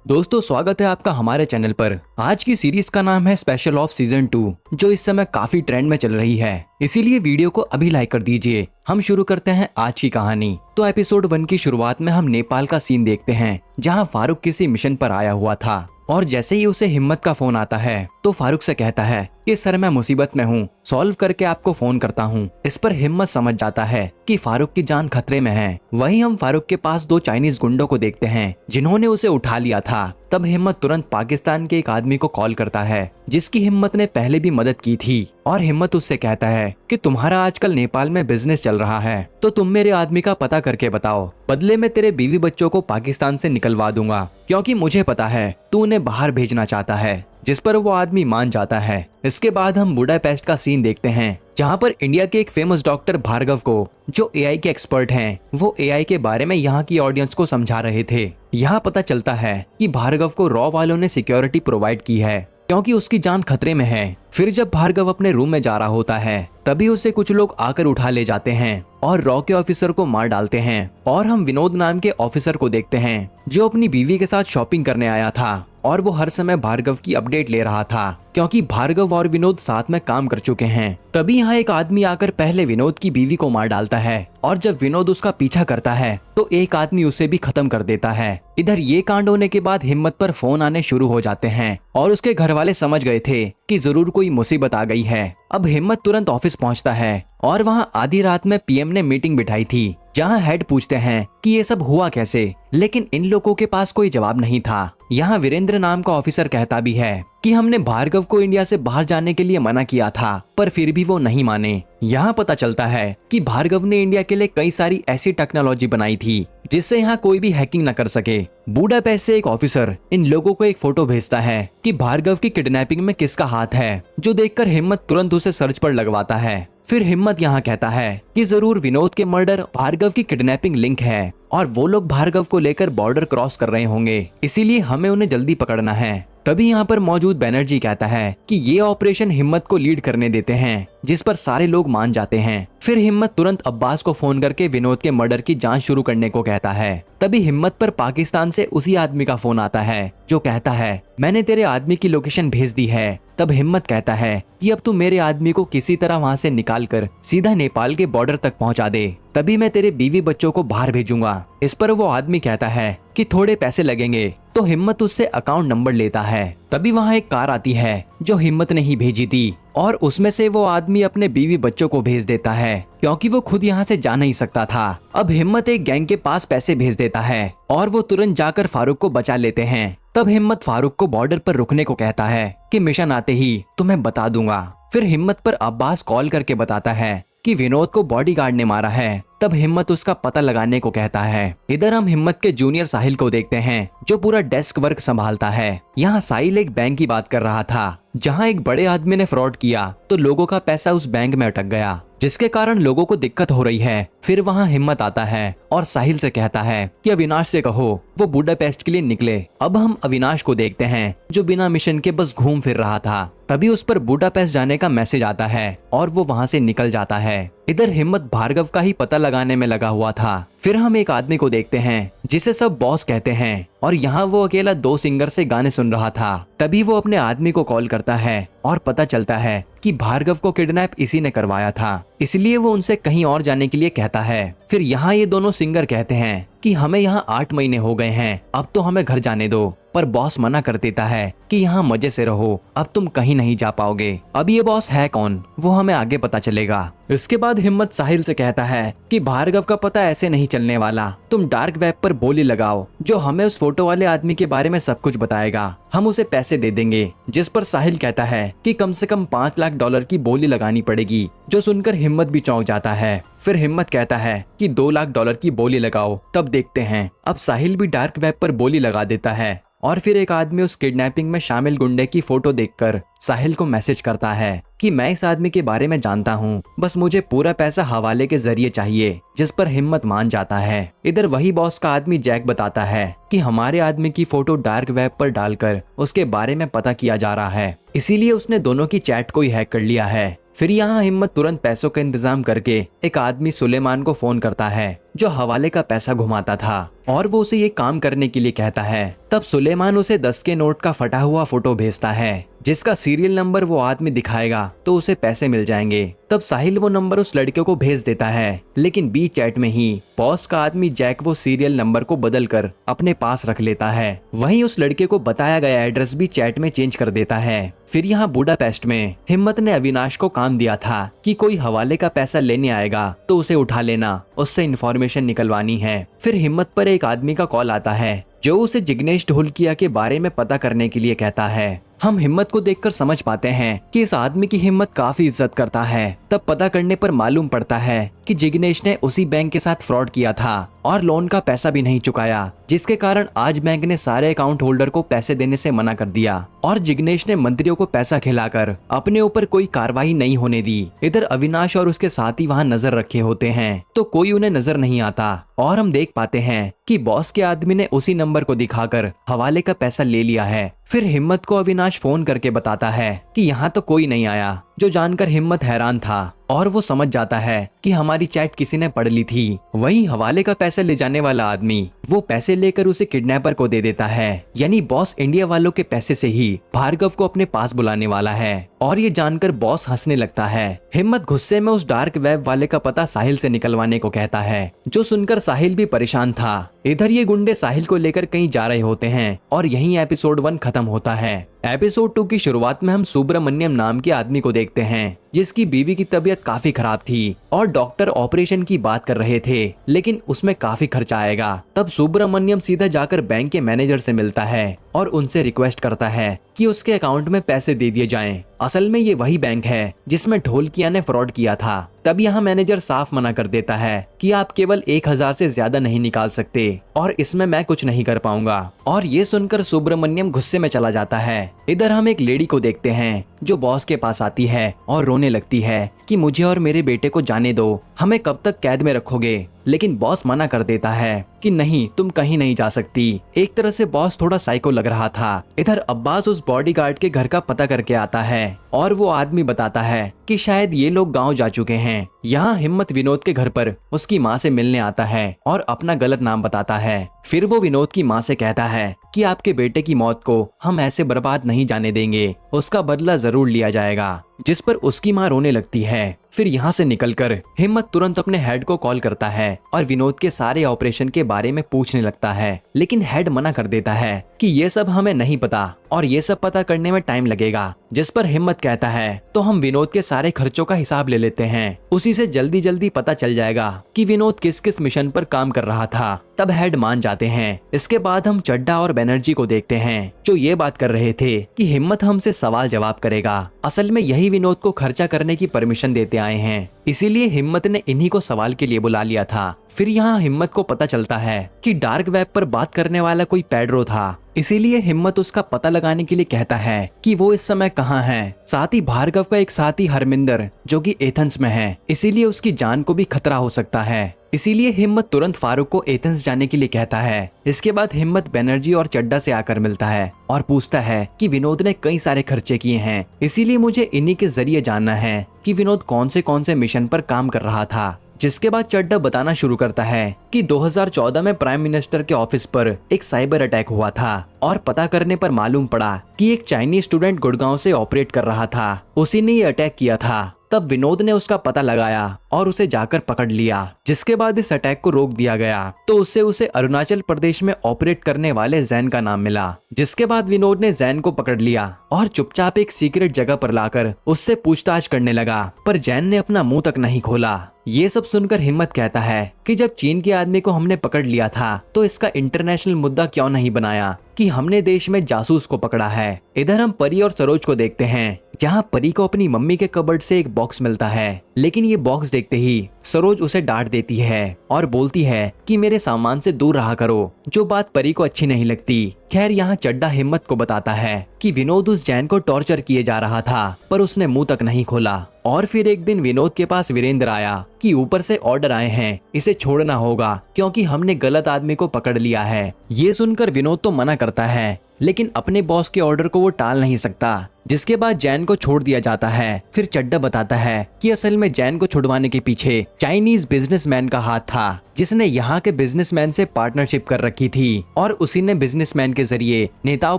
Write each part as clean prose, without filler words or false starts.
दोस्तों स्वागत है आपका हमारे चैनल पर। आज की सीरीज का नाम है स्पेशल ऑफ सीजन 2, जो इस समय काफी ट्रेंड में चल रही है। इसीलिए वीडियो को अभी लाइक कर दीजिए। हम शुरू करते हैं आज की कहानी। तो एपिसोड 1 की शुरुआत में हम नेपाल का सीन देखते हैं, जहां फारूक किसी मिशन पर आया हुआ था और जैसे ही उसे हिम्मत का फोन आता है तो फारूक से कहता है कि सर मैं मुसीबत में हूँ, सॉल्व करके आपको फोन करता हूँ। इस पर हिम्मत समझ जाता है कि फारूक की जान खतरे में है। वहीं हम फारूक के पास 2 चाइनीज गुंडों को देखते हैं जिन्होंने उसे उठा लिया था। तब हिम्मत तुरंत पाकिस्तान के एक आदमी को कॉल करता है जिसकी हिम्मत ने पहले भी मदद की थी, और हिम्मत उससे कहता है कि तुम्हारा आजकल नेपाल में बिजनेस चल रहा है तो तुम मेरे आदमी का पता करके बताओ, बदले में तेरे बीवी बच्चों को पाकिस्तान से निकलवा दूंगा, क्योंकि मुझे पता है तू उन्हें बाहर भेजना चाहता है। जिस पर वो आदमी मान जाता है। इसके बाद हम बुडापेस्ट का सीन देखते हैं, जहां पर इंडिया के एक फेमस डॉक्टर भार्गव को, जो एआई के एक्सपर्ट हैं, वो एआई के बारे में यहाँ की ऑडियंस को समझा रहे थे। यहाँ पता चलता है कि भार्गव को रॉ वालों ने सिक्योरिटी प्रोवाइड की है क्योंकि उसकी जान खतरे में है। फिर जब भार्गव अपने रूम में जा रहा होता है तभी उसे कुछ लोग आकर उठा ले जाते हैं और रॉ के ऑफिसर को मार डालते हैं। और हम विनोद नाम के ऑफिसर को देखते हैं जो अपनी बीवी के साथ शॉपिंग करने आया था और वो हर समय भार्गव की अपडेट ले रहा था क्योंकि भार्गव और विनोद साथ में काम कर चुके हैं। तभी यहाँ एक आदमी आकर पहले विनोद की बीवी को मार डालता है और जब विनोद उसका पीछा करता है तो एक आदमी उसे भी खत्म कर देता है। इधर ये कांड होने के बाद हिम्मत पर फोन आने शुरू हो जाते हैं और उसके घर वाले समझ गए थे कि जरूर कोई मुसीबत आ गई है। अब हिम्मत तुरंत ऑफिस पहुंचता है और वहाँ आधी रात में पीएम ने मीटिंग बिठाई थी, जहां हेड पूछते हैं कि ये सब हुआ कैसे, लेकिन इन लोगों के पास कोई जवाब नहीं था। यहाँ वीरेंद्र नाम का ऑफिसर कहता भी है कि हमने भार्गव को इंडिया से बाहर जाने के लिए मना किया था, पर फिर भी वो नहीं माने। यहाँ पता चलता है कि भार्गव ने इंडिया के लिए कई सारी ऐसी टेक्नोलॉजी बनाई थी जिससे यहाँ कोई भी हैकिंग न कर सके। बुडापेस्ट से एक ऑफिसर इन लोगों को एक फोटो भेजता है कि भार्गव की किडनैपिंग में किसका हाथ है, जो देखकर हिम्मत तुरंत उसे सर्च पर लगवाता है। फिर हिम्मत यहाँ कहता है कि जरूर विनोद के मर्डर भार्गव की किडनैपिंग लिंक है और वो लोग भार्गव को लेकर बॉर्डर क्रॉस कर रहे होंगे, इसीलिए हमें उन्हें जल्दी पकड़ना है। तभी यहाँ पर मौजूद बैनर्जी कहता है कि ये ऑपरेशन हिम्मत को लीड करने देते हैं, जिस पर सारे लोग मान जाते हैं। फिर हिम्मत तुरंत अब्बास को फोन करके विनोद के मर्डर की जांच शुरू करने को कहता है। तभी हिम्मत पर पाकिस्तान से उसी आदमी का फोन आता है जो कहता है मैंने तेरे आदमी की लोकेशन भेज दी है। तब हिम्मत कहता है कि अब तू मेरे आदमी को किसी तरह वहाँ से निकाल कर सीधा नेपाल के बॉर्डर तक पहुँचा दे, तभी मैं तेरे बीवी बच्चों को बाहर भेजूंगा। इस पर वो आदमी कहता है कि थोड़े पैसे लगेंगे, तो हिम्मत उससे अकाउंट नंबर लेता है। तभी वहाँ एक कार आती है जो हिम्मत ने ही भेजी थी और उसमें से वो आदमी अपने बीवी बच्चों को भेज देता है क्योंकि वो खुद यहाँ से जा नहीं सकता था। अब हिम्मत एक गैंग के पास पैसे भेज देता है और वो तुरंत जाकर फारूक को बचा लेते हैं। तब हिम्मत फारूक को बॉर्डर पर रुकने को कहता है कि मिशन आते ही तुम्हें बता दूंगा। फिर हिम्मत पर अब्बास कॉल करके बताता है कि विनोद को बॉडीगार्ड ने मारा है। तब हिम्मत उसका पता लगाने को कहता है। इधर हम हिम्मत के जूनियर साहिल को देखते हैं जो पूरा डेस्क वर्क संभालता है। यहाँ साहिल एक बैंक की बात कर रहा था जहाँ एक बड़े आदमी ने फ्रॉड किया तो लोगों का पैसा उस बैंक में अटक गया, जिसके कारण लोगों को दिक्कत हो रही है। फिर वहाँ हिम्मत आता है और साहिल से कहता है कि अविनाश से कहो वो बुडापेस्ट के लिए निकले। अब हम अविनाश को देखते हैं जो बिना मिशन के बस घूम फिर रहा था। तभी उस पर बुडापेस्ट जाने का मैसेज आता है और वो वहाँ से निकल जाता है। इधर हिम्मत भार्गव का ही पता लगाने में लगा हुआ था। फिर हम एक आदमी को देखते हैं जिसे सब बॉस कहते हैं और यहाँ वो अकेला 2 सिंगर से गाने सुन रहा था। तभी वो अपने आदमी को कॉल करता है और पता चलता है कि भार्गव को किडनैप इसी ने करवाया था, इसलिए वो उनसे कहीं और जाने के लिए कहता है। फिर यहाँ ये दोनों सिंगर कहते हैं कि हमें यहाँ 8 महीने हो गए हैं, अब तो हमें घर जाने दो, पर बॉस मना कर देता है कि यहाँ मजे से रहो, अब तुम कहीं नहीं जा पाओगे। अब ये बॉस है कौन वो हमें आगे पता चलेगा। इसके बाद हिम्मत साहिल से कहता है कि भार्गव का पता ऐसे नहीं चलने वाला, तुम डार्क वेब पर बोली लगाओ जो हमें उस फोटो वाले आदमी के बारे में सब कुछ बताएगा, हम उसे पैसे दे देंगे। जिस पर साहिल कहता है कि कम से कम $5 लाख की बोली लगानी पड़ेगी, जो सुनकर हिम्मत भी चौंक जाता है। फिर हिम्मत कहता है कि $2 लाख की बोली लगाओ, तब देखते हैं। अब साहिल भी डार्क वेब पर बोली लगा देता है और फिर एक आदमी उस किडनैपिंग में शामिल गुंडे की फोटो देखकर साहिल को मैसेज करता है कि मैं इस आदमी के बारे में जानता हूँ, बस मुझे पूरा पैसा हवाले के जरिए चाहिए। जिस पर हिम्मत मान जाता है। इधर वही बॉस का आदमी जैक बताता है कि हमारे आदमी की फोटो डार्क वेब पर डालकर उसके बारे में पता किया जा रहा है, इसीलिए उसने दोनों की चैट को ही हैक कर लिया है। फिर यहाँ हिम्मत तुरंत पैसों का इंतजाम करके एक आदमी सुलेमान को फोन करता है जो हवाले का पैसा घुमाता था और वो उसे ये काम करने के लिए कहता है। तब सुलेमान उसे 10 के नोट का फटा हुआ फोटो भेजता है जिसका सीरियल नंबर वो आदमी दिखाएगा तो उसे पैसे मिल जाएंगे। तब साहिल वो नंबर उस लड़के को भेज देता है, लेकिन बी चैट में ही बॉस का आदमी जैक वो सीरियल नंबर को बदल कर अपने पास रख लेता है। वहीं उस लड़के को बताया गया एड्रेस भी चैट में चेंज कर देता है। फिर यहाँ बुडापेस्ट में हिम्मत ने अविनाश को काम दिया था कि कोई हवाले का पैसा लेने आएगा तो उसे उठा लेना, उससे इन्फॉर्मेशन निकलवानी है। फिर हिम्मत पर एक आदमी का कॉल आता है जो उसे जिग्नेश ढोलकिया के बारे में पता करने के लिए कहता है। हम हिम्मत को देखकर समझ पाते हैं कि इस आदमी की हिम्मत काफी इज्जत करता है। तब पता करने पर मालूम पड़ता है कि जिग्नेश ने उसी बैंक के साथ फ्रॉड किया था और लोन का पैसा भी नहीं चुकाया, जिसके कारण आज बैंक ने सारे अकाउंट होल्डर को पैसे देने से मना कर दिया और जिग्नेश ने मंत्रियों को पैसा खिलाकर अपने ऊपर कोई कार्रवाई नहीं होने दी। इधर अविनाश और उसके साथी वहां नजर रखे होते हैं तो कोई उन्हें नजर नहीं आता और हम देख पाते हैं कि बॉस के आदमी ने उसी नंबर को दिखाकर हवाले का पैसा ले लिया है। फिर हिम्मत को अविनाश फोन करके बताता है कि यहाँ तो कोई नहीं आया, जो जानकर हिम्मत हैरान था और वो समझ जाता है कि हमारी चैट किसी ने पढ़ ली थी। वहीं हवाले का पैसा ले जाने वाला आदमी वो पैसे लेकर उसे किडनैपर को दे देता है, यानी बॉस इंडिया वालों के पैसे से ही भार्गव को अपने पास बुलाने वाला है और ये जानकर बॉस हंसने लगता है। हिम्मत गुस्से में उस डार्क वेब वाले का पता साहिल से निकलवाने को कहता है, जो सुनकर साहिल भी परेशान था। इधर ये गुंडे साहिल को लेकर कहीं जा रहे होते हैं और यहीं एपिसोड 1 खत्म होता है। एपिसोड 2 की शुरुआत में हम सुब्रमण्यम नाम के आदमी को देखते हैं जिसकी बीवी की तबीयत काफी खराब थी और डॉक्टर ऑपरेशन की बात कर रहे थे, लेकिन उसमें काफी खर्चा आएगा। तब सुब्रमण्यम सीधा जाकर बैंक के मैनेजर से मिलता है और उनसे रिक्वेस्ट करता है कि उसके अकाउंट में पैसे दे दिए जाएं। असल में ये वही बैंक है जिसमें ढोलकिया ने फ्रॉड किया था। तब यहाँ मैनेजर साफ मना कर देता है कि आप केवल 1000 से ज्यादा नहीं निकाल सकते और इसमें मैं कुछ नहीं कर पाऊंगा। और ये सुनकर सुब्रमण्यम गुस्से में चला जाता है। इधर हम एक लेडी को देखते हैं जो बॉस के पास आती है और रोने लगती है कि मुझे और मेरे बेटे को जाने दो, हमें कब तक कैद में रखोगे। लेकिन बॉस मना कर देता है कि नहीं, तुम कहीं नहीं जा सकती। एक तरह से बॉस थोड़ा साइको लग रहा था। इधर अब्बास उस बॉडीगार्ड के घर का पता करके आता है और वो आदमी बताता है कि शायद ये लोग गांव जा चुके हैं। यहाँ हिम्मत विनोद के घर पर उसकी माँ से मिलने आता है और अपना गलत नाम बताता है। फिर वो विनोद की माँ से कहता है कि आपके बेटे की मौत को हम ऐसे बर्बाद नहीं जाने देंगे, उसका बदला जरूर लिया जाएगा, जिस पर उसकी माँ रोने लगती है। फिर यहाँ से निकलकर हिम्मत तुरंत अपने हेड को कॉल करता है और विनोद के सारे ऑपरेशन के बारे में पूछने लगता है, लेकिन हेड मना कर देता है कि ये सब हमें नहीं पता और ये सब पता करने में टाइम लगेगा। जिस पर हिम्मत कहता है तो हम विनोद के सारे खर्चों का हिसाब ले लेते हैं, उसी से जल्दी जल्दी पता चल जाएगा कि विनोद किस किस मिशन पर काम कर रहा था। तब हेड मान जाते हैं। इसके बाद हम चड्डा और बनर्जी को देखते हैं जो ये बात कर रहे थे कि हिम्मत हमसे सवाल जवाब करेगा। असल में यही विनोद को खर्चा करने की परमिशन देते आए हैं, इसीलिए हिम्मत ने इन्हीं को सवाल के लिए बुला लिया था। फिर यहाँ हिम्मत को पता चलता है कि डार्क वेब पर बात करने वाला कोई पेड्रो था, इसीलिए हिम्मत उसका पता लगाने के लिए कहता है कि वो इस समय कहाँ है। साथ ही भार्गव का एक साथी हरमिंदर जो कि एथेंस में है, इसीलिए उसकी जान को भी खतरा हो सकता है। इसीलिए हिम्मत तुरंत फारूक को एथेंस जाने के लिए कहता है। इसके बाद हिम्मत बनर्जी और चड्डा से आकर मिलता है और पूछता है कि विनोद ने कई सारे खर्चे किए हैं, इसीलिए मुझे इन्हीं के जरिए जानना है कि विनोद कौन से मिशन पर काम कर रहा था। जिसके बाद चड्डा बताना शुरू करता है कि 2014 में प्राइम मिनिस्टर के ऑफिस पर एक साइबर अटैक हुआ था और पता करने पर मालूम पड़ा कि एक चाइनीज स्टूडेंट गुड़गांव से ऑपरेट कर रहा था, उसी ने ये अटैक किया था। तब विनोद ने उसका पता लगाया और उसे जाकर पकड़ लिया। जिसके बाद इस अटैक को रोक दिया गया तो उससे उसे अरुणाचल प्रदेश में ऑपरेट करने वाले जैन का नाम मिला। जिसके बाद विनोद ने जैन को पकड़ लिया और चुपचाप एक सीक्रेट जगह पर लाकर उससे पूछताछ करने लगा, पर जैन ने अपना मुंह तक नहीं खोला। ये सब सुनकर हिम्मत कहता है कि जब चीन के आदमी को हमने पकड़ लिया था तो इसका इंटरनेशनल मुद्दा क्यों नहीं बनाया कि हमने देश में जासूस को पकड़ा है। इधर हम परी और सरोज को देखते हैं जहाँ परी को अपनी मम्मी के कबर्ड से एक बॉक्स मिलता है, लेकिन ये बॉक्स देखते ही सरोज उसे डांट देती है और बोलती है कि मेरे सामान से दूर रहा करो, जो बात परी को अच्छी नहीं लगती। खैर यहाँ चड्डा हिम्मत को बताता है कि विनोद उस जैन को टॉर्चर किए जा रहा था, पर उसने मुंह तक नहीं खोला। और फिर एक दिन विनोद के पास वीरेंद्र आया कि ऊपर से ऑर्डर आए हैं, इसे छोड़ना होगा क्योंकि हमने गलत आदमी को पकड़ लिया है। ये सुनकर विनोद तो मना करता है, लेकिन अपने बॉस के ऑर्डर को वो टाल नहीं सकता। जिसके बाद जैन को छोड़ दिया जाता है। फिर चड्डा बताता है कि असल में जैन को छुड़वाने के पीछे चाइनीज बिजनेसमैन का हाथ था, जिसने यहाँ के बिजनेसमैन से पार्टनरशिप कर रखी थी और उसी ने बिजनेसमैन के जरिए नेताओं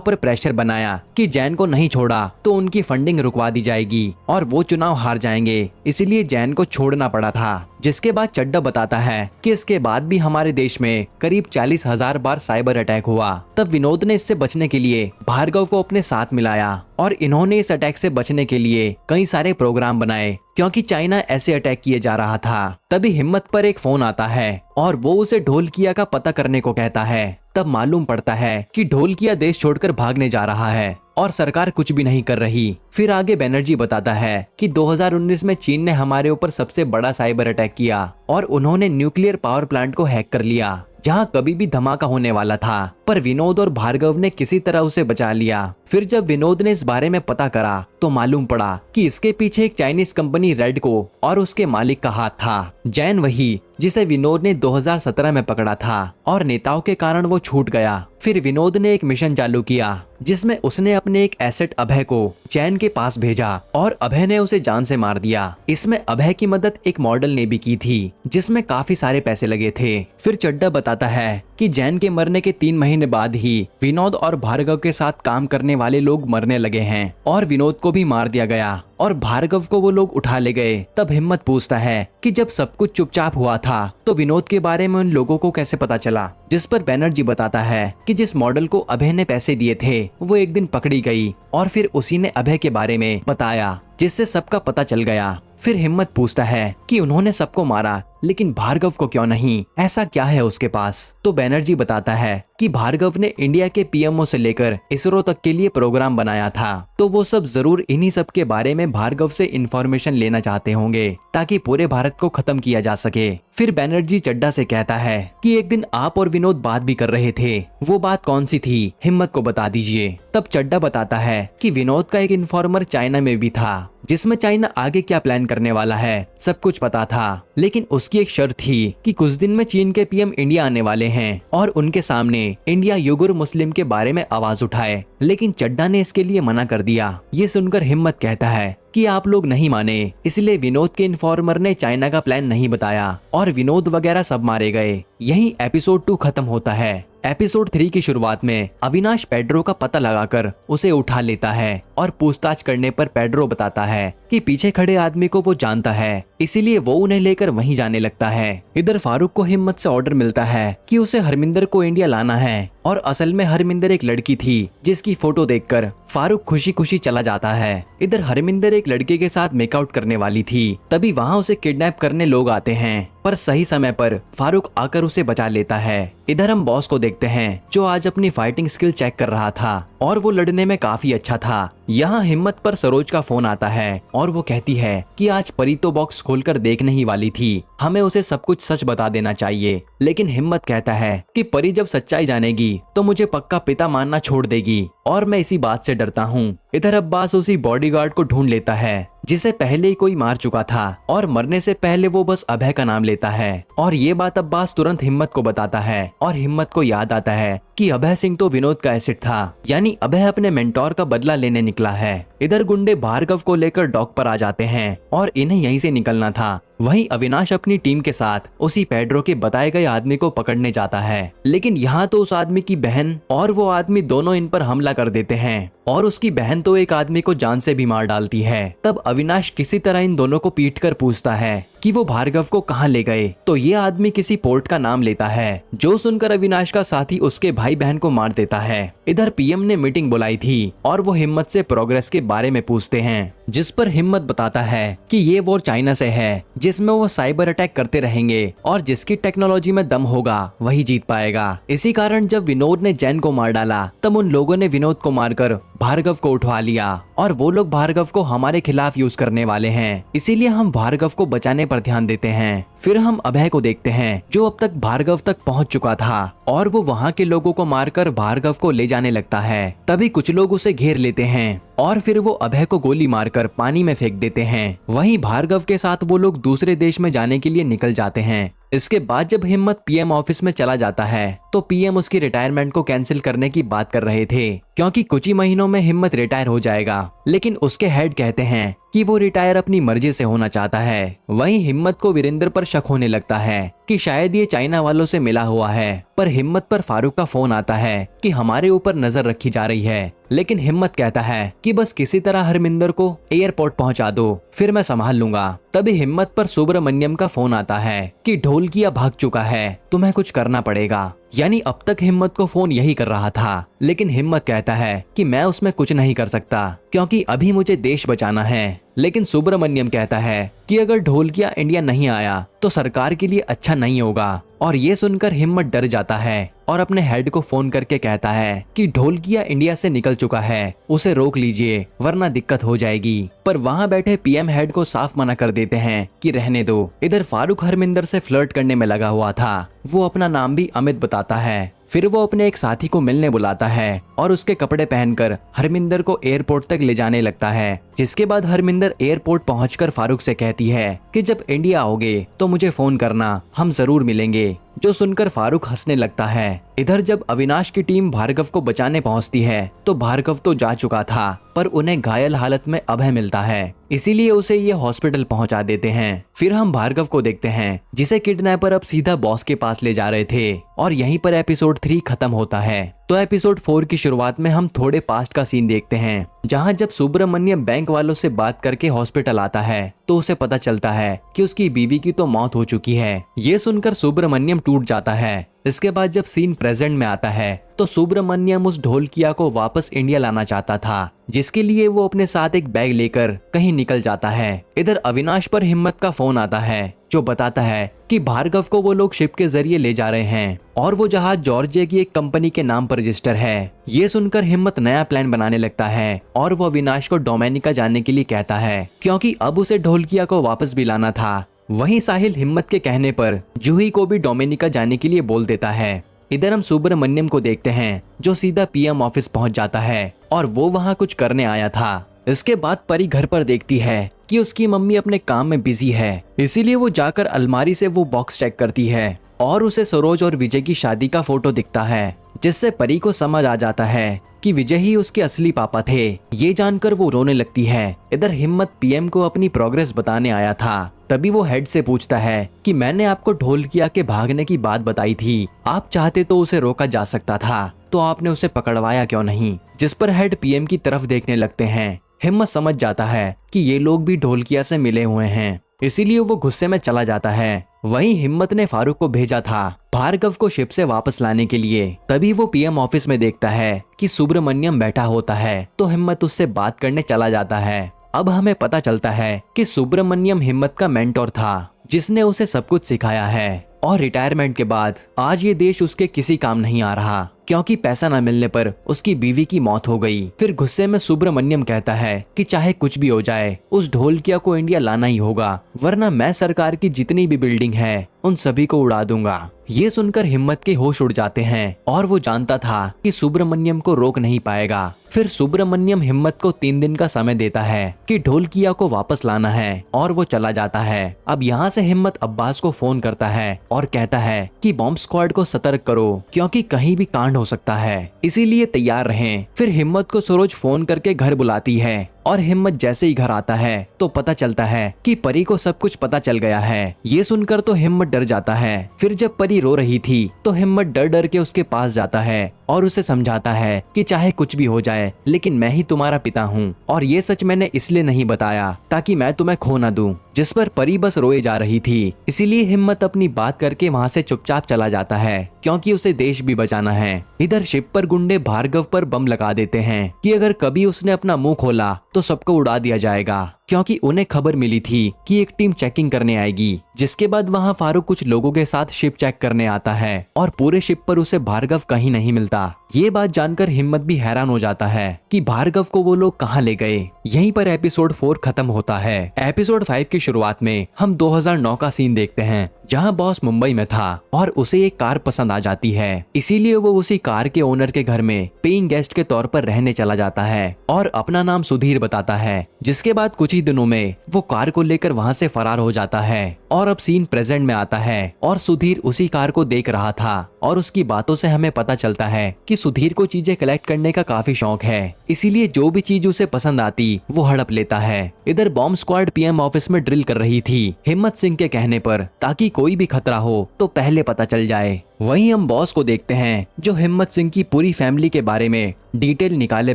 पर प्रेशर बनाया कि जैन को नहीं छोड़ा तो उनकी फंडिंग रुकवा दी जाएगी और वो चुनाव हार जाएंगे, इसीलिए जैन को छोड़ना पड़ा था। जिसके बाद चड्ढा बताता है कि इसके बाद भी हमारे देश में करीब 40,000 बार साइबर अटैक हुआ। तब विनोद ने इससे बचने के लिए भार्गव को अपने साथ मिलाया और इन्होंने इस अटैक से बचने के लिए कई सारे प्रोग्राम बनाए, क्योंकि चाइना ऐसे अटैक किए जा रहा था। तभी हिम्मत पर एक फोन आता है और वो उसे ढोलकिया का पता करने को कहता है। तब मालूम पड़ता है कि ढोलकिया देश छोड़कर भागने जा रहा है और सरकार कुछ भी नहीं कर रही। फिर आगे बैनर्जी बताता है कि 2019 में चीन ने हमारे ऊपर सबसे बड़ा साइबर अटैक किया और उन्होंने न्यूक्लियर पावर प्लांट को हैक कर लिया, जहां कभी भी धमाका होने वाला था, पर विनोद और भार्गव ने किसी तरह उसे बचा लिया। फिर जब विनोद ने इस बारे में पता करा तो मालूम पड़ा कि इसके पीछे एक चाइनीज कंपनी रेडको और उसके मालिक का हाथ था। जैन वही जिसे विनोद ने 2017 में पकड़ा था और नेताओं के कारण वो छूट गया। फिर विनोद ने एक मिशन चालू किया जिसमें उसने अपने एक एसेट अभय को जैन के पास भेजा और अभय ने उसे जान से मार दिया। इसमें अभय की मदद एक मॉडल ने भी की थी, जिसमें काफी सारे पैसे लगे थे। फिर चड्ढा बताता है कि जैन के मरने के 3 महीने बाद ही विनोद और भार्गव के साथ काम करने वाले लोग मरने लगे हैं और विनोद को भी मार दिया गया और भार्गव को वो लोग उठा ले गए। तब हिम्मत पूछता है कि जब सब कुछ चुपचाप हुआ था तो विनोद के बारे में उन लोगों को कैसे पता चला, जिस पर बैनर्जी बताता है कि जिस मॉडल को अभय ने पैसे दिए थे वो एक दिन पकड़ी गई और फिर उसी ने अभय के बारे में बताया, जिससे सबका पता चल गया। फिर हिम्मत पूछता है कि उन्होंने सबको मारा लेकिन भार्गव को क्यों नहीं, ऐसा क्या है उसके पास। तो बैनर्जी बताता है कि भार्गव ने इंडिया के पीएमओ से लेकर इसरो तक के लिए प्रोग्राम बनाया था, तो वो सब जरूर इन्हीं सब के बारे में भार्गव से इंफॉर्मेशन लेना चाहते होंगे ताकि पूरे भारत को खत्म किया जा सके। फिर बैनर्जी चड्ढा से कहता है कि एक दिन आप और विनोद बात भी कर रहे थे, वो बात कौन सी थी, हिम्मत को बता दीजिए। तब चड्ढा बताता है कि विनोद का एक इन्फॉर्मर चाइना में भी था, जिसमें चाइना आगे क्या प्लान करने वाला है सब कुछ पता था, लेकिन उसकी एक शर्त थी कि कुछ दिन में चीन के पीएम इंडिया आने वाले हैं और उनके सामने इंडिया युगुर मुस्लिम के बारे में आवाज उठाए, लेकिन चड्ढा ने इसके लिए मना कर दिया। ये सुनकर हिम्मत कहता है कि आप लोग नहीं माने, इसलिए विनोद के इन्फॉर्मर ने चाइना का प्लान नहीं बताया और विनोद वगैरह सब मारे गए। यही एपिसोड 2 खत्म होता है। एपिसोड 3 की शुरुआत में अविनाश पेड्रो का पता लगाकर उसे उठा लेता है और पूछताछ करने पर पेड्रो बताता है कि पीछे खड़े आदमी को वो जानता है, इसीलिए वो उन्हें लेकर वहीं जाने लगता है। इधर फारूक को हिम्मत से ऑर्डर मिलता है कि उसे हरमिंदर को इंडिया लाना है और असल में हरमिंदर एक लड़की थी जिसकी फोटो देखकर फारूक खुशी खुशी चला जाता है। इधर हरमिंदर एक लड़के के साथ मेकआउट करने वाली थी, तभी वहाँ उसे किडनैप करने लोग आते हैं, पर सही समय पर फारूक आकर उसे बचा लेता है। इधर हम बॉस को देखते हैं जो आज अपनी फाइटिंग स्किल चेक कर रहा था और वो लड़ने में काफी अच्छा था। यहाँ हिम्मत पर सरोज का फोन आता है और वो कहती है कि आज परी तो बॉक्स खोलकर देखने ही वाली थी, हमें उसे सब कुछ सच बता देना चाहिए। लेकिन हिम्मत कहता है कि परी जब सच्चाई जानेगी तो मुझे पक्का पिता मानना छोड़ देगी और मैं इसी बात से डरता हूँ। इधर अब्बास उसी बॉडीगार्ड को ढूंढ लेता है जिसे पहले ही कोई मार चुका था और मरने से पहले वो बस अभय का नाम लेता है और ये बात अब्बास तुरंत हिम्मत को बताता है और हिम्मत को याद आता है कि अभय सिंह तो विनोद का एसिड था, यानी अभय अपने मेंटोर का बदला लेने निकला है। इधर गुंडे भार्गव को लेकर डॉक पर आ जाते हैं और इन्हें यहीं से निकलना था। वहीं अविनाश अपनी टीम के साथ उसी पेड्रो के बताए गए आदमी को पकड़ने जाता है, लेकिन यहाँ तो उस आदमी की बहन और वो आदमी दोनों इन पर हमला कर देते हैं और उसकी बहन तो एक आदमी को जान से भी मार डालती है। तब अविनाश किसी तरह इन दोनों को पीटकर पूछता है कि वो भार्गव को कहाँ ले गए, तो ये आदमी किसी पोर्ट का नाम लेता है, जो सुनकर अविनाश का साथी उसके भाई बहन को मार देता है। इधर पीएम ने मीटिंग बुलाई थी और वो हिम्मत से प्रोग्रेस के बारे में पूछते हैं, जिस पर हिम्मत बताता है कि ये वॉर चाइना से है जिसमें वो साइबर अटैक करते रहेंगे और जिसकी टेक्नोलॉजी में दम होगा वही जीत पाएगा। इसी कारण जब विनोद ने जैन को मार डाला तब उन लोगों ने विनोद को मारकर भार्गव को उठवा लिया और वो लोग भार्गव को हमारे खिलाफ यूज करने वाले हैं, इसीलिए हम भार्गव को बचाने पर ध्यान देते हैं। फिर हम अभय को देखते हैं जो अब तक भार्गव तक पहुंच चुका था और वो वहां के लोगों को मारकर भार्गव को ले जाने लगता है। तभी कुछ लोग उसे घेर लेते हैं और फिर वो अभय को गोली मारकर पानी में फेंक देते हैं। वहीं भार्गव के साथ वो लोग दूसरे देश में जाने के लिए निकल जाते हैं। इसके बाद जब हिम्मत पीएम ऑफिस में चला जाता है तो पीएम उसकी रिटायरमेंट को कैंसिल करने की बात कर रहे थे क्योंकि कुछ ही महीनों में हिम्मत रिटायर हो जाएगा, लेकिन उसके हेड कहते हैं कि वो रिटायर अपनी मर्जी से होना चाहता है। वहीं हिम्मत को वीरेंद्र पर शक होने लगता है कि शायद ये चाइना वालों से मिला हुआ है। पर हिम्मत पर फारूक का फोन आता है कि हमारे ऊपर नजर रखी जा रही है, लेकिन हिम्मत कहता है कि बस किसी तरह हरमिंदर को एयरपोर्ट पहुंचा दो, फिर मैं संभाल लूंगा। तभी हिम्मत पर सुब्रमण्यम का फोन आता है कि ढोलकिया भाग चुका है, तुम्हें कुछ करना पड़ेगा। यानी अब तक हिम्मत को फोन यही कर रहा था, लेकिन हिम्मत कहता है कि मैं उसमें कुछ नहीं कर सकता क्योंकि अभी मुझे देश बचाना है। लेकिन सुब्रमण्यम कहता है कि अगर ढोलकिया इंडिया नहीं आया तो सरकार के लिए अच्छा नहीं होगा। और ये सुनकर हिम्मत डर जाता है और अपने हेड को फोन करके कहता है कि ढोलकिया इंडिया से निकल चुका है, उसे रोक लीजिए वरना दिक्कत हो जाएगी। पर वहाँ बैठे पीएम हेड को साफ मना कर देते हैं कि रहने दो। इधर फारूक हरमिंदर से फ्लर्ट करने में लगा हुआ था। वो अपना नाम भी अमित बताता है। फिर वो अपने एक साथी को मिलने बुलाता है और उसके कपड़े पहनकर हरमिंदर को एयरपोर्ट तक ले जाने लगता है। जिसके बाद हरमिंदर एयरपोर्ट पहुंचकर फारूक से कहती है कि जब इंडिया आओगे तो मुझे फोन करना, हम जरूर मिलेंगे। जो सुनकर फारूक हंसने लगता है। इधर जब अविनाश की टीम भार्गव को बचाने पहुंचती है तो भार्गव तो जा चुका था, पर उन्हें घायल हालत में अभय मिलता है, इसीलिए उसे ये हॉस्पिटल पहुंचा देते हैं। फिर हम भार्गव को देखते हैं जिसे किडनैपर अब सीधा बॉस के पास ले जा रहे थे। और यहीं पर एपिसोड 3 खत्म होता है। तो एपिसोड 4 की शुरुआत में हम थोड़े पास्ट का सीन देखते हैं, जहां जब सुब्रमण्यम बैंक वालों से बात करके हॉस्पिटल आता है तो उसे पता चलता है कि उसकी बीवी की तो मौत हो चुकी है। ये सुनकर सुब्रमण्यम टूट जाता है। इसके बाद जब सीन प्रेजेंट में आता है तो सुब्रमण्यम उस ढोलकिया को वापस इंडिया लाना चाहता था, जिसके लिए वो अपने साथ एक बैग लेकर कहीं निकल जाता है। इधर अविनाश पर हिम्मत का फोन आता है जो बताता है कि भार्गव को वो लोग शिप के जरिए ले जा रहे हैं और वो जहाज जॉर्जिया की एक कंपनी के नाम पर रजिस्टर है। ये सुनकर हिम्मत नया प्लान बनाने लगता है और वो अविनाश को डोमिनिका जाने के लिए कहता है क्योंकि अब उसे ढोलकिया को वापस भी लाना था। वहीं साहिल हिम्मत के कहने पर जूही को भी डोमिनिका जाने के लिए बोल देता है। इधर हम सुब्रमण्यम को देखते हैं जो सीधा पीएम ऑफिस पहुंच जाता है और वो वहां कुछ करने आया था। इसके बाद परी घर पर देखती है कि उसकी मम्मी अपने काम में बिजी है, इसीलिए वो जाकर अलमारी से वो बॉक्स चेक करती है और उसे सरोज और विजय की शादी का फोटो दिखता है, जिससे परी को समझ आ जाता है कि विजय ही उसके असली पापा थे। ये जानकर वो रोने लगती है। इधर हिम्मत पीएम को अपनी प्रोग्रेस बताने आया था। तभी वो हेड से पूछता है कि मैंने आपको ढोलकिया के भागने की बात बताई थी, आप चाहते तो उसे रोका जा सकता था, तो आपने उसे पकड़वाया क्यों नहीं। जिस पर हेड पीएम की तरफ देखने लगते हैं। हिम्मत समझ जाता है कि ये लोग भी ढोलकिया से मिले हुए हैं, इसीलिए वो गुस्से में चला जाता है। वहीं हिम्मत ने फारूक को भेजा था भार्गव को शिप से वापस लाने के लिए। तभी वो पीएम ऑफिस में देखता है कि सुब्रमण्यम बैठा होता है, तो हिम्मत उससे बात करने चला जाता है। अब हमें पता चलता है कि सुब्रमण्यम हिम्मत का मेंटोर था, जिसने उसे सब कुछ सिखाया है। और रिटायरमेंट के बाद आज ये देश उसके किसी काम नहीं आ रहा, क्योंकि पैसा न मिलने पर उसकी बीवी की मौत हो गई। फिर गुस्से में सुब्रमण्यम कहता है कि चाहे कुछ भी हो जाए उस ढोलकिया को इंडिया लाना ही होगा, वरना मैं सरकार की जितनी भी बिल्डिंग है उन सभी को उड़ा दूंगा। ये सुनकर हिम्मत के होश उड़ जाते हैं और वो जानता था कि सुब्रमण्यम को रोक नहीं पाएगा। फिर सुब्रमण्यम हिम्मत को 3 दिन का समय देता है कि ढोलकिया को वापस लाना है और वो चला जाता है। अब यहाँ से हिम्मत अब्बास को फोन करता है और कहता है कि बॉम्ब स्क्वाड को सतर्क करो, क्योंकि कहीं भी कांड हो सकता है, इसीलिए तैयार रहें। फिर हिम्मत को सरोज फोन करके घर बुलाती है और हिम्मत जैसे ही घर आता है तो पता चलता है कि परी को सब कुछ पता चल गया है। ये सुनकर तो हिम्मत डर जाता है। फिर जब परी रो रही थी तो हिम्मत डर डर के उसके पास जाता है और उसे समझाता है कि चाहे कुछ भी हो जाए लेकिन मैं ही तुम्हारा पिता हूँ, और ये सच मैंने इसलिए नहीं बताया ताकि मैं तुम्हें खो ना दूं। जिस पर परी बस रोए जा रही थी, इसीलिए हिम्मत अपनी बात करके वहाँ से चुपचाप चला जाता है, क्योंकि उसे देश भी बचाना है। इधर शिप पर गुंडे भार्गव पर बम लगा देते हैं कि अगर कभी उसने अपना मुंह खोला तो सबको उड़ा दिया जाएगा, क्योंकि उन्हें खबर मिली थी कि एक टीम चेकिंग करने आएगी। जिसके बाद वहां फारूक कुछ लोगों के साथ शिप चेक करने आता है और पूरे शिप पर उसे भार्गव कहीं नहीं मिलता। ये बात जानकर हिम्मत भी हैरान हो जाता है कि भार्गव को वो लोग कहां ले गए। यहीं पर एपिसोड 4 खत्म होता है। एपिसोड 5 की शुरुआत में हम 2009 का सीन देखते हैं, जहां बॉस मुंबई में था और उसे एक कार पसंद आ जाती है, इसीलिए वो उसी कार के ओनर के घर में पेइंग गेस्ट के तौर पर रहने चला जाता है और अपना नाम सुधीर बताता है। जिसके बाद कुछ ही दिनों में वो कार को लेकर वहाँ से फरार हो जाता है। और अब सीन प्रेजेंट में आता है और सुधीर उसी कार को देख रहा था और उसकी बातों से हमें पता चलता है कि सुधीर को चीजें कलेक्ट करने का काफी शौक है, इसीलिए जो भी चीज उसे पसंद आती वो हड़प लेता है। इधर बॉम्ब स्क्वाड पीएम ऑफिस में ड्रिल कर रही थी हिम्मत सिंह के कहने पर, ताकि कोई भी खतरा हो तो पहले पता चल जाए। वहीं हम बॉस को देखते हैं जो हिम्मत सिंह की पूरी फैमिली के बारे में डिटेल निकाले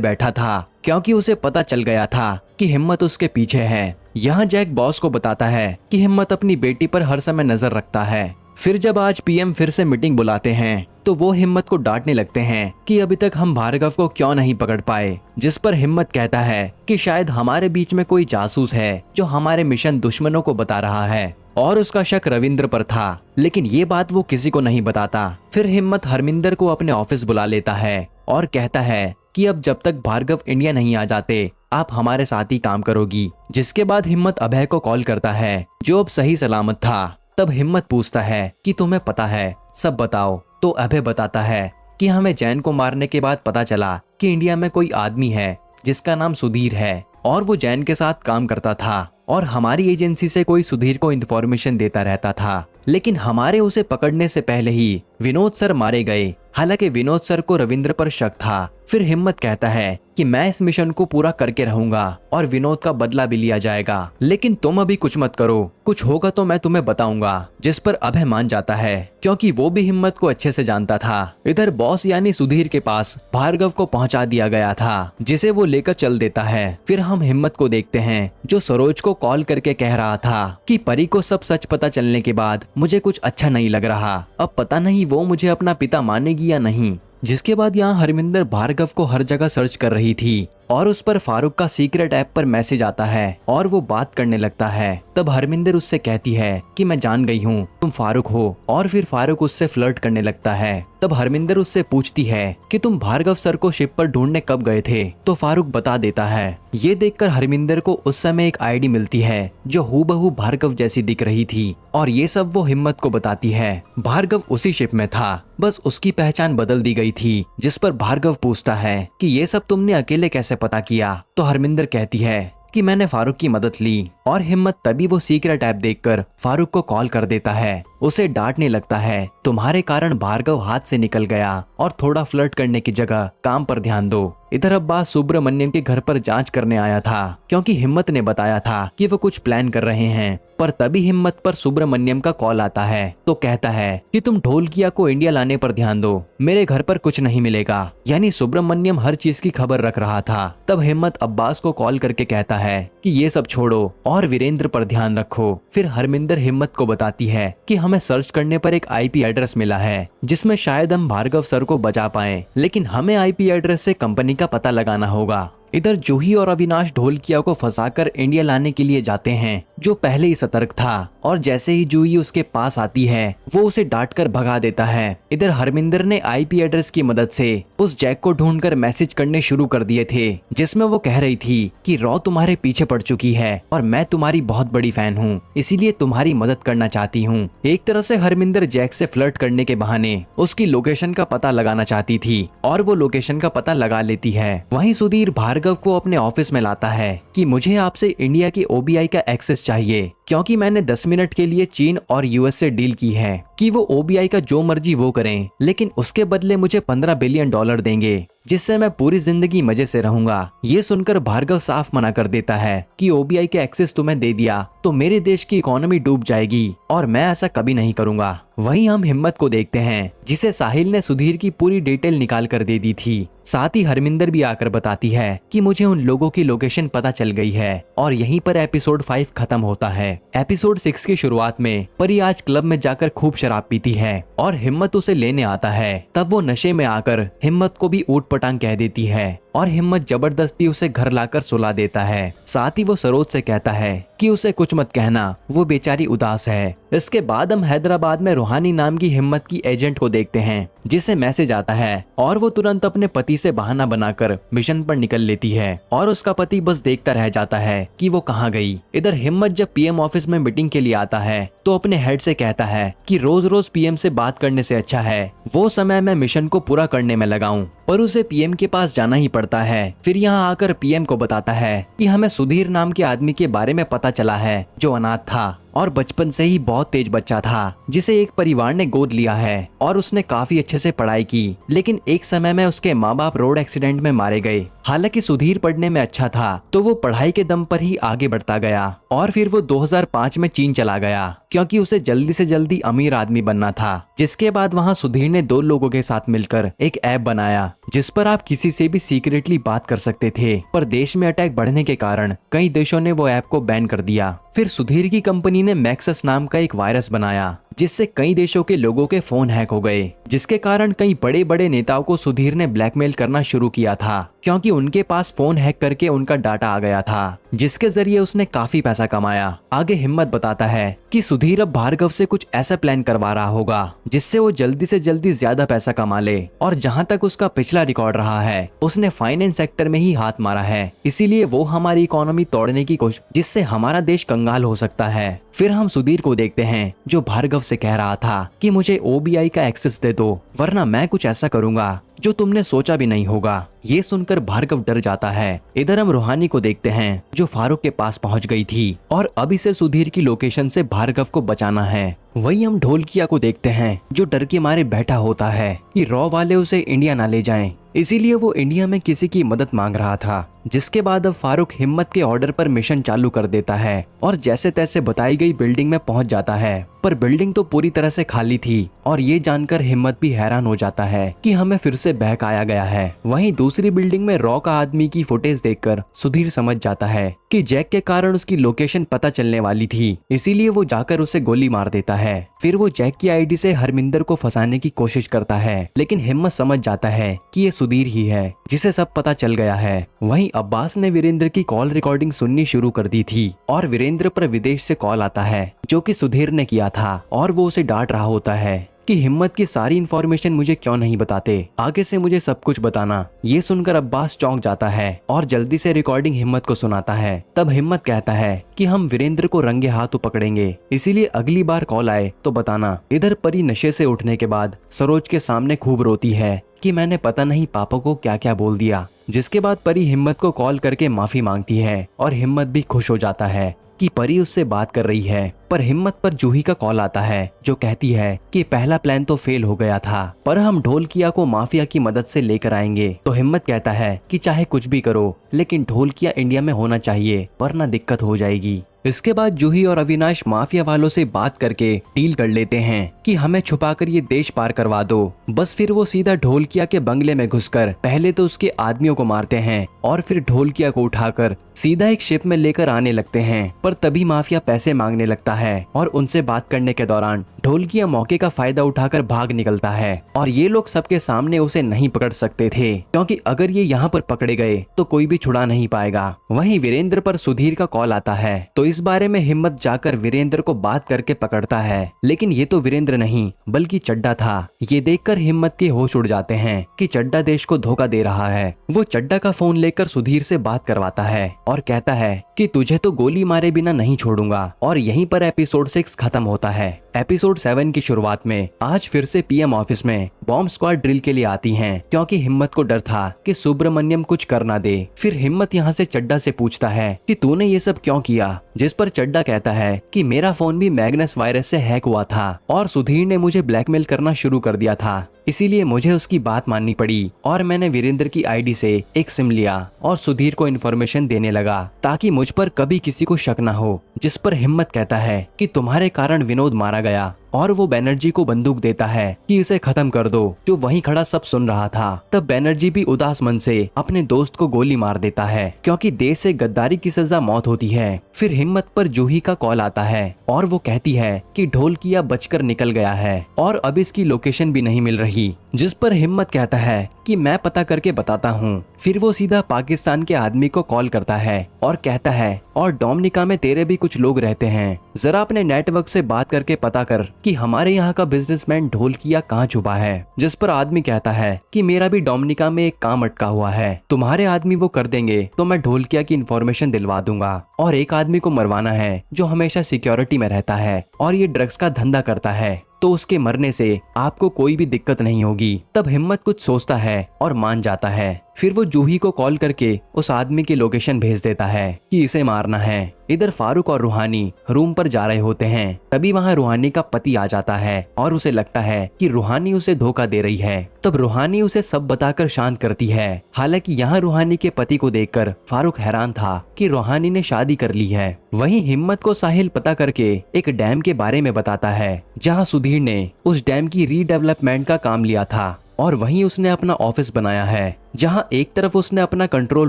बैठा था, क्योंकि उसे पता चल गया था कि हिम्मत उसके पीछे है। यहाँ जैक बॉस को बताता है कि हिम्मत अपनी बेटी पर हर समय नजर रखता है। फिर जब आज पीएम फिर से मीटिंग बुलाते हैं तो वो हिम्मत को डांटने लगते हैं कि अभी तक हम भार्गव को क्यों नहीं पकड़ पाए, जिस पर हिम्मत कहता है कि शायद हमारे बीच में कोई जासूस है जो हमारे मिशन दुश्मनों को बता रहा है, और उसका शक रविंद्र पर था, लेकिन ये बात वो किसी को नहीं बताता। फिर हिम्मत हरमिंदर को अपने ऑफिस बुला लेता है और कहता है कि अब जब तक भार्गव इंडिया नहीं आ जाते आप हमारे साथ ही काम करोगी। जिसके बाद हिम्मत अभय को कॉल करता है जो अब सही सलामत था। तब हिम्मत पूछता है कि तुम्हें पता है, सब बताओ। तो अभय बताता है कि हमें जैन को मारने के बाद पता चला कि इंडिया में कोई आदमी है जिसका नाम सुधीर है और वो जैन के साथ काम करता था और हमारी एजेंसी से कोई सुधीर को इन्फॉर्मेशन देता रहता था, लेकिन हमारे उसे पकड़ने से पहले ही विनोद सर मारे गए। हालांकि विनोद सर को रविंद्र पर शक था। फिर हिम्मत कहता है कि मैं इस मिशन को पूरा करके रहूंगा और विनोद का बदला भी लिया जाएगा, लेकिन तुम अभी कुछ मत करो, कुछ होगा तो मैं तुम्हें बताऊंगा। जिस पर अभय मान जाता है क्योंकि वो भी हिम्मत को अच्छे से जानता था। इधर बॉस यानी सुधीर के पास भार्गव को पहुंचा दिया गया था, जिसे वो लेकर चल देता है। फिर हम हिम्मत को देखते हैं जो सरोज को कॉल करके कह रहा था कि परी को सब सच पता चलने के बाद मुझे कुछ अच्छा नहीं लग रहा, अब पता नहीं वो मुझे अपना पिता मानेगी या नहीं। जिसके बाद यहाँ हरमिंदर भार्गव को हर जगह सर्च कर रही थी और उस पर फारूक का सीक्रेट ऐप पर मैसेज आता है और वो बात करने लगता है। तब हरमिंदर उससे कहती है कि मैं जान गई हूँ तुम फारूक हो, और फिर फारूक उससे फ्लर्ट करने लगता है। तब हरमिंदर उससे पूछती है कि तुम भार्गव सर को शिप पर ढूंढने कब गए थे, तो फारूक बता देता है। ये देखकर हरमिंदर को उस समय एक आईडी मिलती है जो हूबहू भार्गव जैसी दिख रही थी, और ये सब वो हिम्मत को बताती है। भार्गव उसी शिप में था, बस उसकी पहचान बदल दी गई थी। जिस पर भार्गव पूछता है कि ये सब तुमने अकेले कैसे पता किया, तो हरमिंदर कहती है कि मैंने फारूक की मदद ली। और हिम्मत तभी वो सीक्रेट ऐप देखकर फारूक को कॉल कर देता है, उसे डांटने लगता है तुम्हारे कारण भार्गव हाथ से निकल गया और थोड़ा फ्लर्ट करने की जगह काम पर ध्यान दो। इधर अब्बास सुब्रमण्यम के घर पर जांच करने आया था क्योंकि हिम्मत ने बताया था कि वो कुछ प्लान कर रहे हैं, पर तभी हिम्मत पर सुब्रमण्यम का कॉल आता है तो कहता है कि तुम ढोलकिया को इंडिया लाने पर ध्यान दो, मेरे घर पर कुछ नहीं मिलेगा। यानी सुब्रमण्यम हर चीज की खबर रख रहा था। तब हिम्मत अब्बास को कॉल करके कहता है कि ये सब छोड़ो और वीरेंद्र पर ध्यान रखो। फिर हरमिंदर हिम्मत को बताती है कि हमें सर्च करने पर एक आईपी एड्रेस मिला है जिसमें शायद हम भार्गव सर को बचा पाए, लेकिन हमें आईपी एड्रेस से कंपनी का पता लगाना होगा। इधर जूही और अविनाश ढोलकिया को फंसाकर इंडिया लाने के लिए जाते हैं, जो पहले ही सतर्क था, और जैसे ही जूही उसके पास आती है वो उसे डांट कर भगा देता है। इधर हरमिंदर ने आईपी एड्रेस की मदद से उस जैक को ढूंढकर मैसेज करने शुरू कर दिए थे, जिसमें वो कह रही थी कि रॉ तुम्हारे पीछे पड़ चुकी है और मैं तुम्हारी बहुत बड़ी फैन हूँ, इसीलिए तुम्हारी मदद करना चाहती हूँ। एक तरह से हरमिंदर जैक से फ्लर्ट करने के बहाने उसकी लोकेशन का पता लगाना चाहती थी और वो लोकेशन का पता लगा लेती है। वहीं सुधीर भार्गव को अपने ऑफिस में लाता है कि मुझे आपसे इंडिया की ओबीआई का एक्सेस चाहिए, क्योंकि मैंने 10 मिनट के लिए चीन और यूएस से डील की है कि वो ओबीआई का जो मर्जी वो करें, लेकिन उसके बदले मुझे $15 बिलियन देंगे, जिससे मैं पूरी जिंदगी मजे से रहूंगा। ये सुनकर भार्गव साफ मना कर देता है कि ओबीआई के एक्सेस तुम्हें दे दिया तो मेरे देश की इकोनॉमी डूब जाएगी और मैं ऐसा कभी नहीं करूंगा। वहीं हम हिम्मत को देखते हैं जिसे साहिल ने सुधीर की पूरी डिटेल निकाल कर दे दी थी। साथ ही हरमिंदर भी आकर बताती है कि मुझे उन लोगों की लोकेशन पता चल गई है, और यहीं पर एपिसोड 5 खत्म होता है। एपिसोड 6 की शुरुआत में परी आज क्लब में जाकर खूब शराब पीती है और हिम्मत उसे लेने आता है। तब वो नशे में आकर हिम्मत को भी ऊट पटांग कह देती है और हिम्मत जबरदस्ती उसे घर लाकर सुला देता है। साथ ही वो सरोज से कहता है कि उसे कुछ मत कहना, वो बेचारी उदास है। इसके बाद हम हैदराबाद में रूहानी नाम की हिम्मत की एजेंट को देखते हैं, जिसे मैसेज आता है और वो तुरंत अपने पति से बहाना बनाकर मिशन पर निकल लेती है और उसका पति बस देखता रह जाता है कि वो कहाँ गई। इधर हिम्मत जब पीएम ऑफिस में मीटिंग के लिए आता है तो अपने हेड से कहता है कि रोज रोज पीएम से बात करने से अच्छा है वो समय मैं मिशन को पूरा करने में लगाऊं। पर उसे पीएम के पास जाना ही पड़ता है। फिर यहाँ आकर पीएम को बताता है कि हमें सुधीर नाम के आदमी के बारे में पता चला है जो अनाथ था और बचपन से ही बहुत तेज बच्चा था, जिसे एक परिवार ने गोद लिया है और उसने काफी अच्छे से पढ़ाई की, लेकिन एक समय में उसके माँ बाप रोड एक्सीडेंट में मारे गए। हालांकि सुधीर पढ़ने में अच्छा था तो वो पढ़ाई के दम पर ही आगे बढ़ता गया और फिर वो 2005 में चीन चला गया क्योंकि उसे जल्दी से जल्दी अमीर आदमी बनना था। जिसके बाद वहाँ सुधीर ने 2 लोगों के साथ मिलकर एक ऐप बनाया जिस पर आप किसी से भी सीक्रेटली बात कर सकते थे, पर देश में अटैक बढ़ने के कारण कई देशों ने वो ऐप को बैन कर दिया। फिर सुधीर की कंपनी ने मैक्सस नाम का एक वायरस बनाया जिससे कई देशों के लोगों के फोन हैक हो गए, जिसके कारण कई बड़े बड़े नेताओं को सुधीर ने ब्लैकमेल करना शुरू किया था क्योंकि उनके पास फोन हैक करके उनका डाटा आ गया था, जिसके जरिए उसने काफी पैसा कमाया। आगे हिम्मत बताता है कि सुधीर अब भार्गव से कुछ ऐसा प्लान करवा रहा होगा जिससे वो जल्दी से जल्दी ज्यादा पैसा कमा ले, और जहाँ तक उसका पिछला रिकॉर्ड रहा है उसने फाइनेंस सेक्टर में ही हाथ मारा है, इसीलिए वो हमारी इकोनॉमी तोड़ने की कोशिश, जिससे हमारा देश कंगाल हो सकता है। फिर हम सुधीर को देखते हैं जो भार्गव से कह रहा था कि मुझे ओबीआई का एक्सेस दे दो वरना मैं कुछ ऐसा करूंगा जो तुमने सोचा भी नहीं होगा। ये सुनकर भार्गव डर जाता है। इधर हम रूहानी को देखते हैं जो फारूक के पास पहुंच गई थी और अब इसे सुधीर की लोकेशन से भार्गव को बचाना है। वही हम ढोलकिया को देखते हैं जो डर के मारे बैठा होता है कि रॉ वाले उसे इंडिया ना ले जाएं, इसीलिए वो इंडिया में किसी की मदद मांग रहा था। जिसके बाद अब फारूक हिम्मत के ऑर्डर पर मिशन चालू कर देता है और जैसे तैसे बताई गई बिल्डिंग में पहुंच जाता है, पर बिल्डिंग तो पूरी तरह से खाली थी और ये जानकर हिम्मत भी हैरान हो जाता है कि हमें फिर से बहकाया गया है। वहीं दूसरी बिल्डिंग में रॉ का आदमी की फुटेज देखकर सुधीर समझ जाता है कि जैक के कारण उसकी लोकेशन पता चलने वाली थी, इसीलिए वो जाकर उसे गोली मार देता है। फिर वो जैक की आईडी से हरमिंदर को फंसाने की कोशिश करता है, लेकिन हिम्मत समझ जाता है कि ये सुधीर ही है जिसे सब पता चल गया है। वहीं अब्बास ने वीरेंद्र की कॉल रिकॉर्डिंग सुननी शुरू कर दी थी और वीरेंद्र पर विदेश से कॉल आता है जो कि सुधीर ने किया था और वो उसे डांट रहा होता है कि हिम्मत की सारी इन्फॉर्मेशन मुझे क्यों नहीं बताते, आगे से मुझे सब कुछ बताना। ये सुनकर अब्बास चौंक जाता है और जल्दी से रिकॉर्डिंग हिम्मत को सुनाता है। तब हिम्मत कहता है कि हम वीरेंद्र को रंगे हाथों पकड़ेंगे, इसीलिए अगली बार कॉल आए तो बताना। इधर परी नशे से उठने के बाद सरोज के सामने खूब रोती है कि मैंने पता नहीं पापा को क्या क्या बोल दिया। जिसके बाद परी हिम्मत को कॉल करके माफी मांगती है और हिम्मत भी खुश हो जाता है कि परी उससे बात कर रही है। पर हिम्मत पर जूही का कॉल आता है जो कहती है कि पहला प्लान तो फेल हो गया था, पर हम ढोलकिया को माफिया की मदद से लेकर आएंगे। तो हिम्मत कहता है कि चाहे कुछ भी करो लेकिन ढोलकिया इंडिया में होना चाहिए वरना दिक्कत हो जाएगी। इसके बाद जूही और अविनाश माफिया वालों से बात करके डील कर लेते हैं कि हमें छुपाकर ये देश पार करवा दो। बस फिर वो सीधा ढोलकिया के बंगले में घुसकर पहले तो उसके आदमियों को मारते हैं और फिर ढोलकिया को उठाकर सीधा एक शिप में लेकर आने लगते हैं। पर तभी माफिया पैसे मांगने लगता है और उनसे बात करने के दौरान ढोलकिया मौके का फायदा उठाकर भाग निकलता है और ये लोग सबके सामने उसे नहीं पकड़ सकते थे क्योंकि अगर ये यहाँ पर पकड़े गए तो कोई भी छुड़ा नहीं पाएगा। वहीं वीरेंद्र पर सुधीर का कॉल आता है तो इस बारे में हिम्मत जाकर वीरेंद्र को बात करके पकड़ता है, लेकिन ये तो वीरेंद्र नहीं बल्कि चड्डा था। ये देखकर हिम्मत के होश उड़ जाते हैं कि चड्डा देश को धोखा दे रहा है। वो चड्डा का फोन लेकर सुधीर से बात करवाता है और कहता है कि तुझे तो गोली मारे बिना नहीं छोड़ूंगा। और यहीं पर एपिसोड 6 खत्म होता है। एपिसोड 7 की शुरुआत में आज फिर से पीएम ऑफिस में बॉम्ब स्क्वाड ड्रिल के लिए आती हैं क्योंकि हिम्मत को डर था कि सुब्रमण्यम कुछ कर ना दे। फिर हिम्मत यहाँ से चड्डा से पूछता है कि तूने ये सब क्यों किया, जिस पर चड्डा कहता है कि मेरा फोन भी मैग्नस वायरस से हैक हुआ था और सुधीर ने मुझे ब्लैकमेल करना शुरू कर दिया था, इसीलिए मुझे उसकी बात माननी पड़ी और मैंने वीरेंद्र की आईडी से एक सिम लिया और सुधीर को इन्फॉर्मेशन देने लगा ताकि मुझ पर कभी किसी को शक न हो। जिस पर हिम्मत कहता है कि तुम्हारे कारण विनोद मारा गया और वो बैनर्जी को बंदूक देता है कि इसे खत्म कर दो, जो वहीं खड़ा सब सुन रहा था। तब बैनर्जी भी उदास मन से अपने दोस्त को गोली मार देता है क्योंकि देश से गद्दारी की सजा मौत होती है। फिर हिम्मत पर जूही का कॉल आता है और वो कहती है कि ढोलकिया बचकर निकल गया है और अब इसकी लोकेशन भी नहीं मिल रही। जिस पर हिम्मत कहता है कि मैं पता करके बताता हूँ। फिर वो सीधा पाकिस्तान के आदमी को कॉल करता है और कहता है और डोमिनिका में तेरे भी कुछ लोग रहते हैं, जरा अपने नेटवर्क से बात करके पता कर कि हमारे यहाँ का बिजनेसमैन ढोलकिया कहाँ छुपा है। जिस पर आदमी कहता है कि मेरा भी डोमिनिका में एक काम अटका हुआ है, तुम्हारे आदमी वो कर देंगे तो मैं ढोलकिया की इन्फॉर्मेशन दिलवा दूंगा। और एक आदमी को मरवाना है जो हमेशा सिक्योरिटी में रहता है और ये ड्रग्स का धंधा करता है, तो उसके मरने से आपको कोई भी दिक्कत नहीं होगी। तब हिम्मत कुछ सोचता है और मान जाता है। फिर वो जूही को कॉल करके उस आदमी की लोकेशन भेज देता है कि इसे मारना है। इधर फारूक और रूहानी रूम पर जा रहे होते हैं। तभी वहाँ रूहानी का पति आ जाता है और उसे लगता है कि रूहानी उसे धोखा दे रही है। तब रूहानी उसे सब बताकर शांत करती है। हालांकि यहाँ रूहानी के पति को देखकर फारूक हैरान था कि रूहानी ने शादी कर ली है। वहीं हिम्मत को साहिल पता करके एक डैम के बारे में बताता है जहाँ सुधीर ने उस डैम की रीडेवलपमेंट का काम लिया था और वहीं उसने अपना ऑफिस बनाया है, जहां एक तरफ उसने अपना कंट्रोल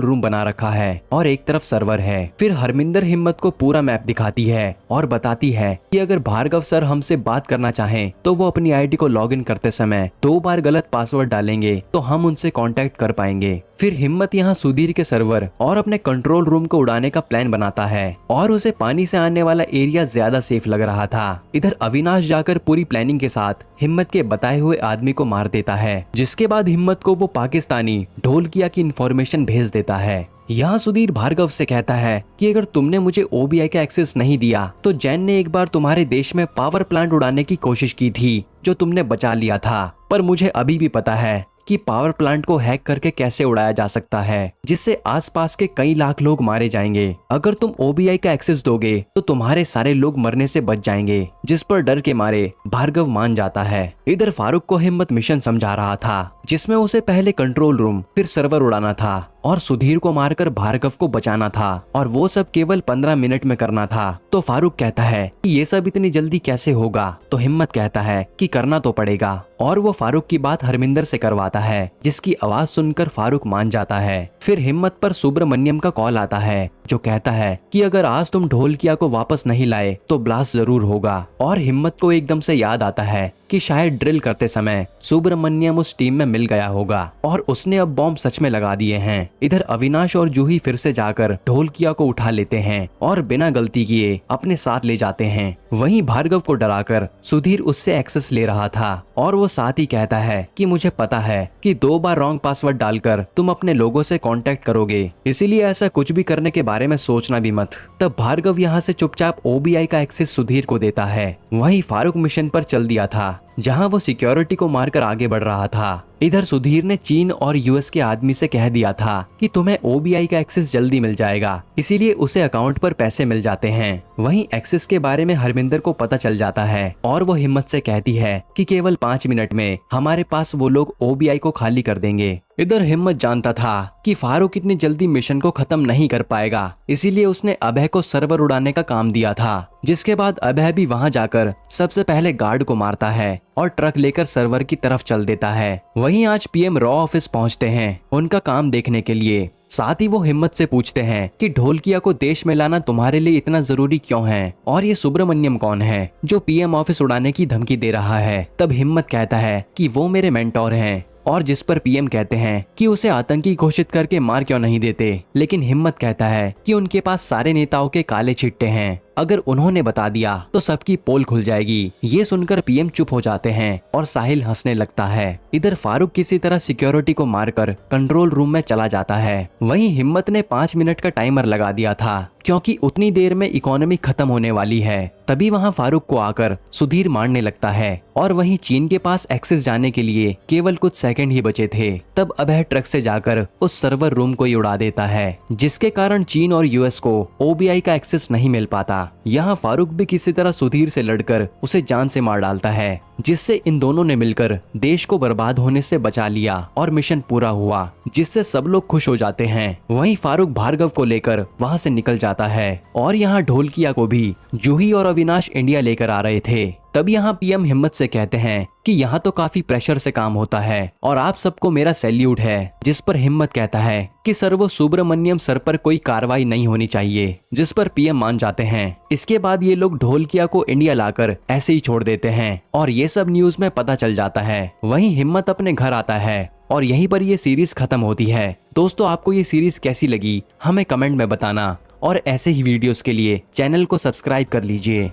रूम बना रखा है और एक तरफ सर्वर है। फिर हरमिंदर हिम्मत को पूरा मैप दिखाती है और बताती है कि अगर भार्गव सर हमसे बात करना चाहें तो वो अपनी आईडी को लॉगिन करते समय 2 बार गलत पासवर्ड डालेंगे तो हम उनसे कांटेक्ट कर पाएंगे। फिर हिम्मत यहाँ सुधीर के सर्वर और अपने कंट्रोल रूम को उड़ाने का प्लान बनाता है और उसे पानी से आने वाला एरिया ज्यादा सेफ लग रहा था। इधर अविनाश जाकर पूरी प्लानिंग के साथ हिम्मत के बताए हुए आदमी को मार देता है, जिसके बाद हिम्मत को वो पाकिस्तानी ढोलकिया की इन्फॉर्मेशन भेज देता है। यहाँ सुधीर भार्गव से कहता है कि अगर तुमने मुझे ओबीआई का एक्सेस नहीं दिया तो जैन ने एक बार तुम्हारे देश में पावर प्लांट उड़ाने की कोशिश की थी जो तुमने बचा लिया था, पर मुझे अभी भी पता है कि पावर प्लांट को हैक करके कैसे उड़ाया जा सकता है जिससे आसपास के कई लाख लोग मारे जाएंगे। अगर तुम ओबीआई का एक्सेस दोगे तो तुम्हारे सारे लोग मरने से बच जाएंगे। जिस पर डर के मारे भार्गव मान जाता है। इधर फारूक को हिम्मत मिशन समझा रहा था जिसमें उसे पहले कंट्रोल रूम फिर सर्वर उड़ाना था और सुधीर को मारकर भार्गव को बचाना था और वो सब केवल 15 मिनट में करना था। तो फारूक कहता है कि ये सब इतनी जल्दी कैसे होगा, तो हिम्मत कहता है कि करना तो पड़ेगा और वो फारूक की बात हरमिंदर से करवाता है, जिसकी आवाज सुनकर फारूक मान जाता है। फिर हिम्मत पर सुब्रमण्यम का कॉल आता है जो कहता है कि अगर आज तुम ढोलकिया को वापस नहीं लाए तो ब्लास्ट जरूर होगा। और हिम्मत को एकदम से याद आता है कि शायद ड्रिल करते समय सुब्रमण्यम उस टीम में मिल गया होगा और उसने अब बॉम्ब सच में लगा दिए हैं। इधर अविनाश और जूही फिर से जाकर ढोलकिया को उठा लेते हैं और बिना गलती किए अपने साथ ले जाते हैं। वहीं भार्गव को डराकर सुधीर उससे एक्सेस ले रहा था और वो साथ ही कहता है कि मुझे पता है कि 2 बार रॉन्ग पासवर्ड डालकर तुम अपने लोगों से कांटेक्ट करोगे, इसीलिए ऐसा कुछ भी करने के बारे में सोचना भी मत। तब भार्गव यहाँ से चुपचाप ओबीआई का एक्सेस सुधीर को देता है। वहीं फारूक मिशन पर चल दिया था जहां वो सिक्योरिटी को मारकर आगे बढ़ रहा था। इधर सुधीर ने चीन और यूएस के आदमी से कह दिया था कि तुम्हें ओबीआई का एक्सेस जल्दी मिल जाएगा, इसीलिए उसे अकाउंट पर पैसे मिल जाते हैं। वहीं एक्सेस के बारे में हरमिंदर को पता चल जाता है और वो हिम्मत से कहती है कि केवल 5 मिनट में हमारे पास वो लोग ओबीआई को खाली कर देंगे। इधर हिम्मत जानता था कि फारूक इतनी जल्दी मिशन को खत्म नहीं कर पाएगा, इसीलिए उसने अभय को सर्वर उड़ाने का काम दिया था। जिसके बाद अभय भी वहां जाकर सबसे पहले गार्ड को मारता है और ट्रक लेकर सर्वर की तरफ चल देता है। वहीं आज पीएम रॉ ऑफिस पहुंचते हैं उनका काम देखने के लिए। साथ ही वो हिम्मत से पूछते हैं कि ढोलकिया को देश में लाना तुम्हारे लिए इतना जरूरी क्यों है और ये सुब्रमण्यम कौन है जो पीएम ऑफिस उड़ाने की धमकी दे रहा है। तब हिम्मत कहता है कि वो मेरे मेंटोर हैं और जिस पर पीएम कहते हैं कि उसे आतंकी घोषित करके मार क्यों नहीं देते, लेकिन हिम्मत कहता है कि उनके पास सारे नेताओं के काले चिट्टे हैं, अगर उन्होंने बता दिया तो सबकी पोल खुल जाएगी। ये सुनकर पीएम चुप हो जाते हैं और साहिल हंसने लगता है। इधर फारूक किसी तरह सिक्योरिटी को मारकर कंट्रोल रूम में चला जाता है। वहीं हिम्मत ने 5 मिनट का टाइमर लगा दिया था क्योंकि उतनी देर में इकोनॉमी खत्म होने वाली है। तभी वहां फारूक को आकर सुधीर मारने लगता है और वहीं चीन के पास एक्सेस जाने के लिए केवल कुछ सेकंड ही बचे थे। तब अभय ट्रक से जाकर उस सर्वर रूम को ही उड़ा देता है, जिसके कारण चीन और यूएस को ओबीआई का एक्सेस नहीं मिल पाता। यहाँ फारूक भी किसी तरह सुधीर से लड़कर उसे जान से मार डालता है, जिससे इन दोनों ने मिलकर देश को बर्बाद होने से बचा लिया और मिशन पूरा हुआ, जिससे सब लोग खुश हो जाते हैं। वहीं फारूक भार्गव को लेकर वहां से निकल जाता है और यहाँ ढोलकिया को भी जूही और अविनाश इंडिया लेकर आ रहे थे। तब यहाँ पीएम हिम्मत से कहते हैं कि यहाँ तो काफी प्रेशर से काम होता है और आप सबको मेरा सैल्यूट है। जिस पर हिम्मत कहता है कि सर वो सुब्रमण्यम सर पर कोई कार्रवाई नहीं होनी चाहिए, जिस पर पीएम मान जाते हैं। इसके बाद ये लोग ढोलकिया को इंडिया लाकर ऐसे ही छोड़ देते हैं और ये सब न्यूज में पता चल जाता है। वहीं हिम्मत अपने घर आता है और यहीं पर ये सीरीज खत्म होती है। दोस्तों, आपको ये सीरीज कैसी लगी हमें कमेंट में बताना और ऐसे ही वीडियोस के लिए चैनल को सब्सक्राइब कर लीजिए।